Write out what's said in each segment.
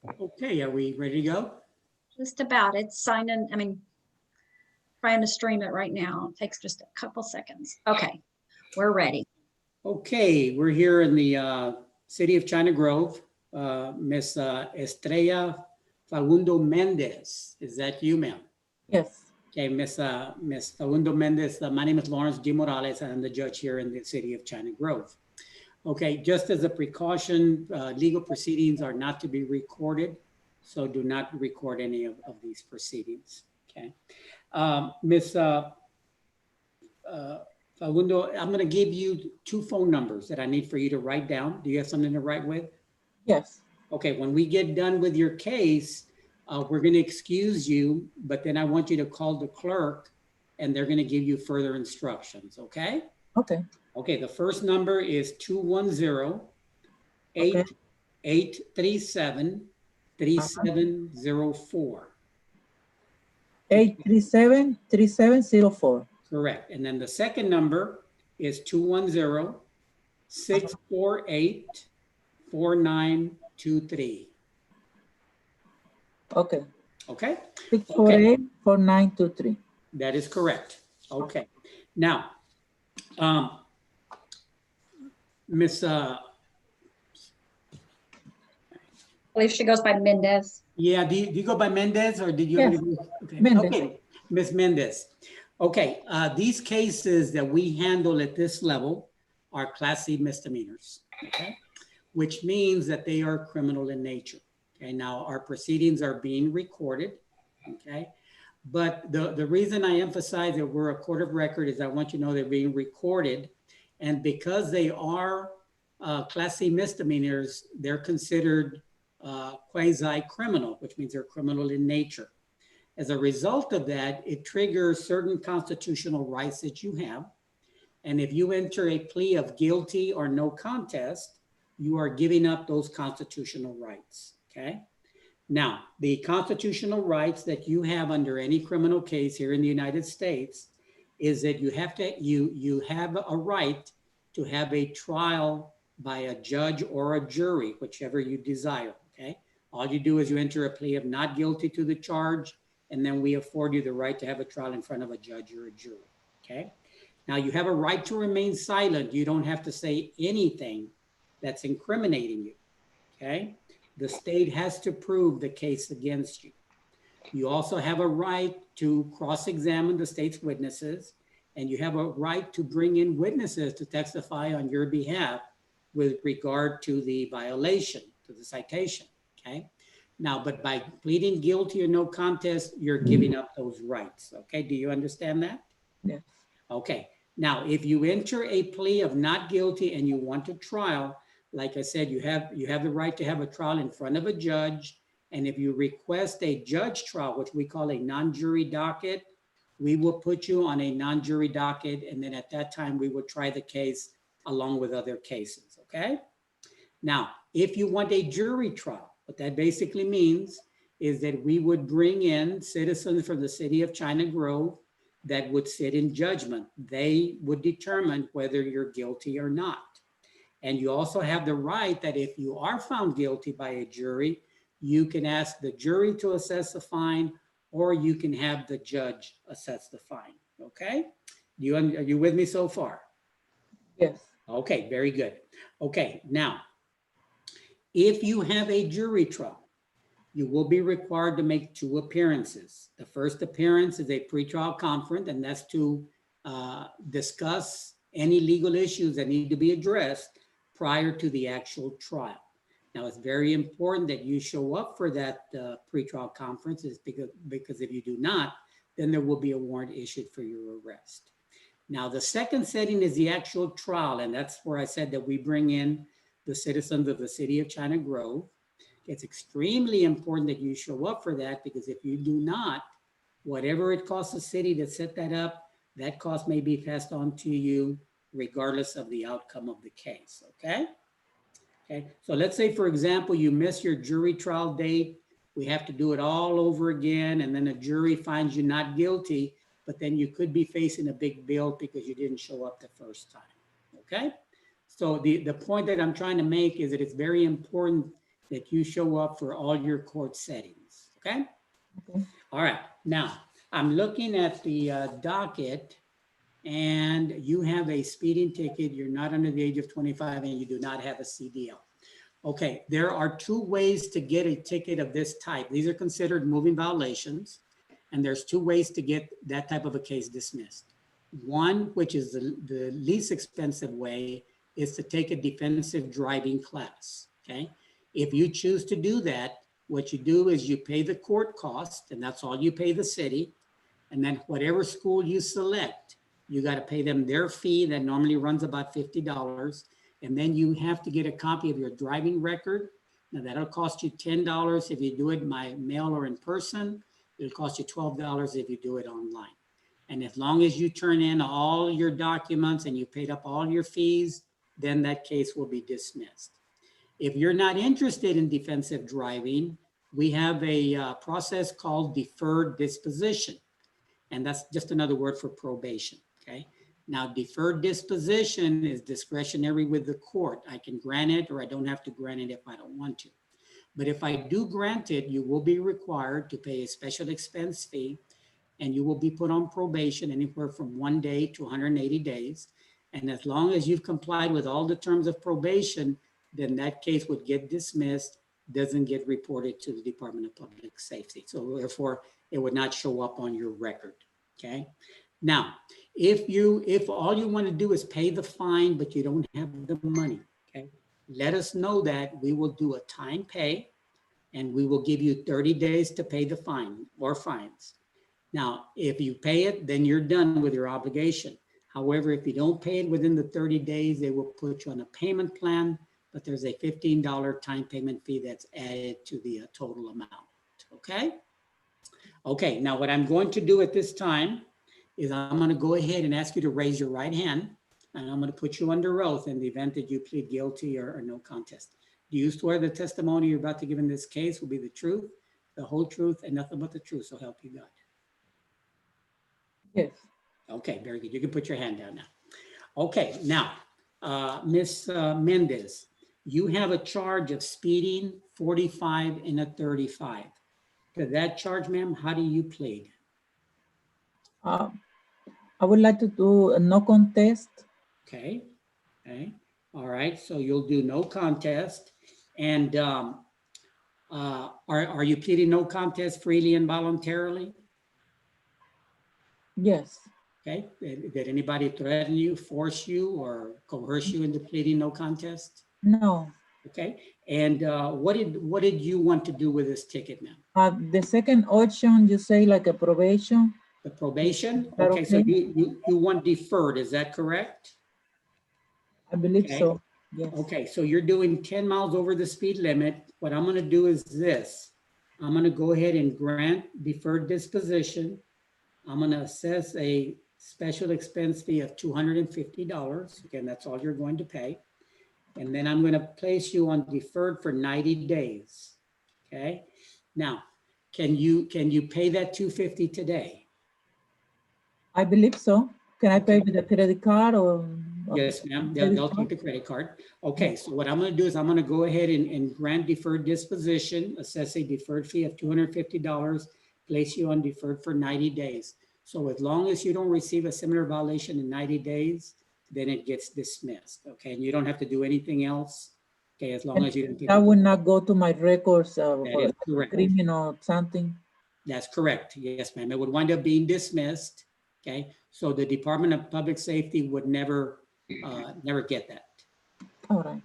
Okay, are we ready to go? Just about. It's signing, trying to stream it right now. It takes just a couple seconds. Okay, we're ready. Okay, we're here in the city of China Grove. Miss Estrella Fagundo Mendez, is that you, ma'am? Yes. Okay, Miss Fagundo Mendez, my name is Lawrence G. Morales, and I'm the judge here in the city of China Grove. Okay, just as a precaution, legal proceedings are not to be recorded, so do not record any of these proceedings, okay? Miss Fagundo, I'm going to give you two phone numbers that I need for you to write down. Do you have something to write with? Yes. Okay, when we get done with your case, we're going to excuse you, but then I want you to call the clerk and they're going to give you further instructions, okay? Okay. Okay, the first number is 210-837-3704. 837-3704. Correct. And then the second number is 210-648-4923. Okay. Okay? 648-4923. That is correct. Okay. Now, Miss, I believe she goes by Mendez. yeah, do you go by Mendez or did you? Yes, Okay. Mendez. Okay, Miss Mendez. Okay, these cases that we handle at this level are Class C misdemeanors, okay? Which means that they are criminal in nature. Okay, now our proceedings are being recorded, okay? But the reason I emphasize that we're a court of record is I want you to know they're being recorded. And because they are Class C misdemeanors, they're considered quasi-criminal, which means they're criminal in nature. As a result of that, it triggers certain constitutional rights that you have. And if you enter a plea of guilty or no contest, you are giving up those constitutional rights, okay? Now, the constitutional rights that you have under any criminal case here in the United States is that you have a right to have a trial by a judge or a jury, whichever you desire, okay? All you do is you enter a plea of not guilty to the charge, and then we afford you the right to have a trial in front of a judge or a jury, okay? Now, you have a right to remain silent. You don't have to say anything that's incriminating you, okay? The state has to prove the case against you. You also have a right to cross-examine the state's witnesses, and you have a right to bring in witnesses to testify on your behalf with regard to the violation, to the citation, okay? Now, but by pleading guilty or no contest, you're giving up those rights, okay? Do you understand that? Yes. Okay. Now, if you enter a plea of not guilty and you want a trial, like I said, you have the right to have a trial in front of a judge. And if you request a judge trial, which we call a non-jury docket, we will put you on a non-jury docket. And then at that time, we will try the case along with other cases, okay? Now, if you want a jury trial, what that basically means is that we would bring in citizens from the city of China Grove that would sit in judgment. They would determine whether you're guilty or not. And you also have the right that if you are found guilty by a jury, you can ask the jury to assess the fine, or you can have the judge assess the fine, okay? Are you with me so far? Yes. Okay, very good. Okay, now, if you have a jury trial, you will be required to make two appearances. The first appearance is a pretrial conference, and that's to discuss any legal issues that need to be addressed prior to the actual trial. Now, it's very important that you show up for that pretrial conference because if you do not, then there will be a warrant issued for your arrest. Now, the second setting is the actual trial, and that's where I said that we bring in the citizens of the city of China Grove. It's extremely important that you show up for that because if you do not, whatever it costs the city to set that up, that cost may be passed on to you regardless of the outcome of the case, okay? Okay, so let's say, for example, you miss your jury trial date. We have to do it all over again, and then a jury finds you not guilty, but then you could be facing a big bill because you didn't show up the first time, okay? So the point that I'm trying to make is that it's very important that you show up for all your court settings, okay? Okay. All right, now, I'm looking at the docket, and you have a speeding ticket, you're not under the age of 25, and you do not have a CDL. Okay, there are two ways to get a ticket of this type. These are considered moving violations, and there's two ways to get that type of a case dismissed. One, which is the least expensive way, is to take a defensive driving class, okay? If you choose to do that, what you do is you pay the court cost, and that's all you pay the city, and then whatever school you select, you got to pay them their fee that normally runs about $50. And then you have to get a copy of your driving record. Now that'll cost you $10 if you do it by mail or in person. It'll cost you $12 if you do it online. And as long as you turn in all your documents and you paid up all your fees, then that case will be dismissed. If you're not interested in defensive driving, we have a process called deferred disposition. And that's just another word for probation, okay? Now, deferred disposition is discretionary with the court. I can grant it or I don't have to grant it if I don't want to. But if I do grant it, you will be required to pay a special expense fee, and you will be put on probation anywhere from 1 day to 180 days. And as long as you've complied with all the terms of probation, then that case would get dismissed, doesn't get reported to the Department of Public Safety. So therefore, it would not show up on your record, okay? Now, if all you want to do is pay the fine, but you don't have the money, okay? Let us know that. We will do a time pay, and we will give you 30 days to pay the fine or fines. Now, if you pay it, then you're done with your obligation. However, if you don't pay it within the 30 days, they will put you on a payment plan, but there's a $15 time payment fee that's added to the total amount, okay? Okay, now what I'm going to do at this time is I'm going to go ahead and ask you to raise your right hand, and I'm going to put you under oath in the event that you plead guilty or no contest. Do you swear the testimony you're about to give in this case will be the truth, the whole truth, and nothing but the truth, so help you God? Yes. Okay, very good. You can put your hand down now. Okay, now, Ms. Mendez, you have a charge of speeding 45 in a 35. To that charge, ma'am, how do you plead? I would like to do a no contest. Okay, okay, all right. So you'll do no contest, and are you pleading no contest freely and voluntarily? Yes. Okay. Did anybody threaten you, force you, or coerce you into pleading no contest? No. Okay. And what did you want to do with this ticket, ma'am? The second option, you say like a probation. The probation? that Okay, so okay? you want deferred, is that correct? I believe Okay. so. Yes. Okay, so you're doing 10 miles over the speed limit. What I'm gonna do is this. I'm gonna go ahead and grant deferred disposition. I'm gonna assess a special expense fee of $250. Again, that's all you're going to pay. And then I'm gonna place you on deferred for 90 days, okay? Now, can you pay that $250 today? I believe so. Can I pay Okay. with a credit card or? Yes, ma'am. credit They'll card? take the credit card. Okay, so what I'm going to do is I'm going to go ahead and grant deferred disposition, assess a deferred fee of $250, place you on deferred for 90 days. So as long as you don't receive a similar violation in 90 days, then it gets dismissed. Okay, and you don't have to do anything else. Okay, as long as you don't pick That up. would not go to my records That for is correct. criminal something. That's correct. Yes, ma'am. It would wind up being dismissed. Okay, so the Department of Public Safety would never get that. All right.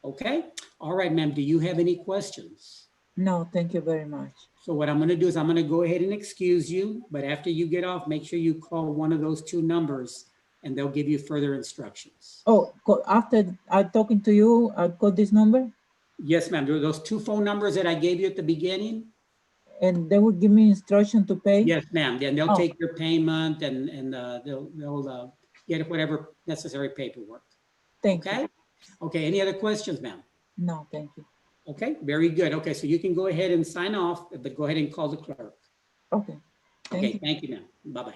Okay. All right, ma'am. Do you have any questions? No, thank you very much. So what I'm going to do is I'm going to go ahead and excuse you, but after you get off, make sure you call one of those two numbers and they'll give you further instructions. Oh, after I'm talking to you, I'll call this number Yes, ma'am. There are those two phone numbers that I gave you at the beginning. and they will give me instruction to pay? Yes, ma'am. Then they'll Oh. take your payment and they'll get whatever necessary paperwork. Thank Okay. you. Okay. Any other questions, ma'am? No, thank you. Okay. Very good. Okay. So you can go ahead and sign off, but go ahead and call the clerk. Okay. Thank Okay. you. Thank you, ma'am. Bye-bye.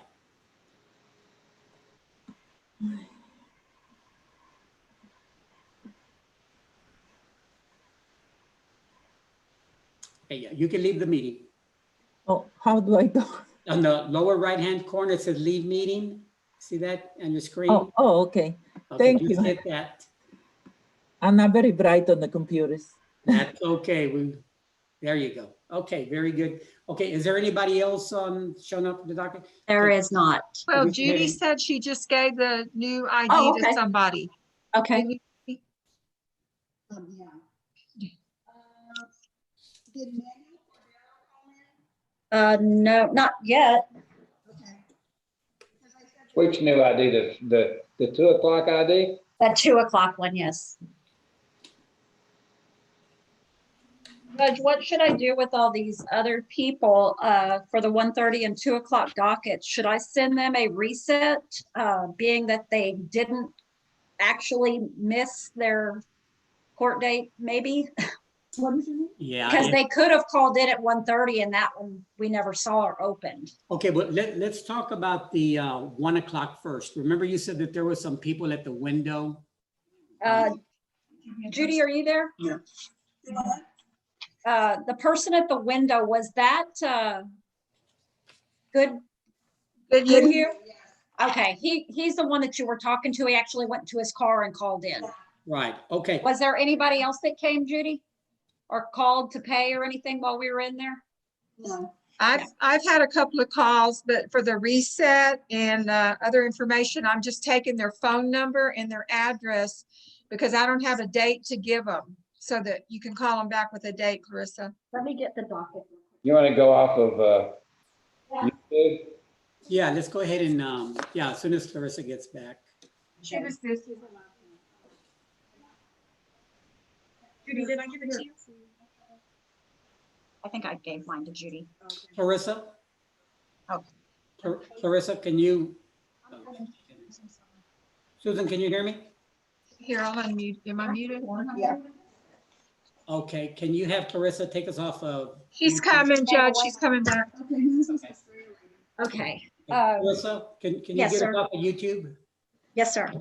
Okay, yeah, you can leave the meeting. Oh, how do I do? On the lower right-hand corner, it says leave meeting. See that on your screen? Oh, okay. Okay, Thank just you. hit that. I'm not very bright on the computers. That's okay. There you go. Okay, very good. Okay, is there anybody else showing up for the docket? There is not. Well, we Judy can- said she just gave the new ID Oh, to okay. somebody. Okay. Can you- Yeah. Did Megan or Daryl call in? No, not yet. Okay. Because I said- Which new ID, the 2 o'clock ID? That 2 o'clock one, yes. Judge, what should I do with all these other people for the 1:30 and 2 o'clock dockets? Should I send them a reset, being that they didn't actually miss their court date, maybe? Yeah. Because they could have called in at 1:30 and that one we never saw or opened. Okay, but let's talk about the 1 o'clock first. Remember you said that there were some people at the window? Judy, are you there? Yeah. The person at the window, was that good? Did Good you, you? Okay, he's the one that you were talking to. He actually went to his car and called in. Right, okay. Was there anybody else that came, Judy? Or called to pay or anything while we were in there? No. I've had a couple of calls, but for the reset and other information, I'm just taking their phone number and their address because I don't have a date to give them, so that you can call them back with a date, Clarissa. Let me get the docket. You want to go off of YouTube? Yeah, let's go ahead and, yeah, as soon as Clarissa gets back. Judy, did I give it to you? I think I gave mine to Judy. Clarissa? Oh. Clarissa, can you? Susan, can you hear me? Here, I'll unmute. Am I muted? Yeah. Okay, can you have Clarissa take us off of? She's coming, Judge. She's coming back. Okay, who's this? Okay, Clarissa, can you yes, get sir. us off of YouTube? yes, sir.